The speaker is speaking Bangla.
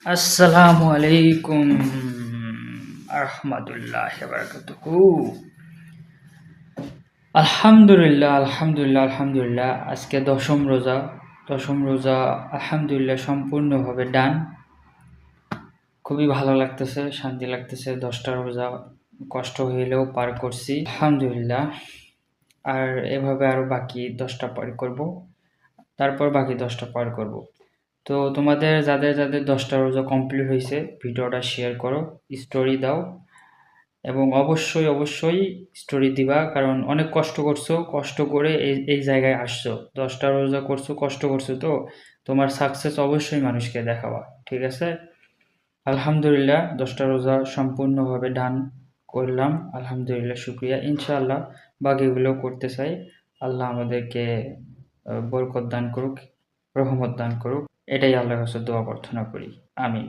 আসসালামু আলাইকুম আরহামাতুল্লাহ বারাকাতুহু। আলহামদুলিল্লাহ আজকে দশম রোজা আলহামদুলিল্লাহ সম্পূর্ণভাবে ডান। খুবই ভালো লাগতেছে, শান্তি লাগতেছে। 10টা রোজা কষ্ট হইলেও পার করছি আলহামদুলিল্লাহ। আর এভাবে আরো বাকি 10টা পার করব, তারপর বাকি 10টা পার করব। তো তোমাদের যাদের 10টা রোজা কমপ্লিট হয়েছে ভিডিওটা শেয়ার করো, স্টোরি দাও, এবং অবশ্যই স্টোরি দিবা, কারণ অনেক কষ্ট করছো, কষ্ট করে এই জায়গায় আসছো। 10টা রোজা করছো, কষ্ট করছো, তো তোমার সাকসেস অবশ্যই মানুষকে দেখাবা, ঠিক আছে? আলহামদুলিল্লাহ 10টা রোজা সম্পূর্ণভাবে ডান করলাম, আলহামদুলিল্লাহ, শুক্রিয়া। ইনশাআল্লাহ বাকিগুলো করতে চাই। আল্লাহ আমাদেরকে বরকত দান করুক, রহমত দান করুক, এটাই আল্লাহর কাছে দোয়া প্রার্থনা করি। আমিন।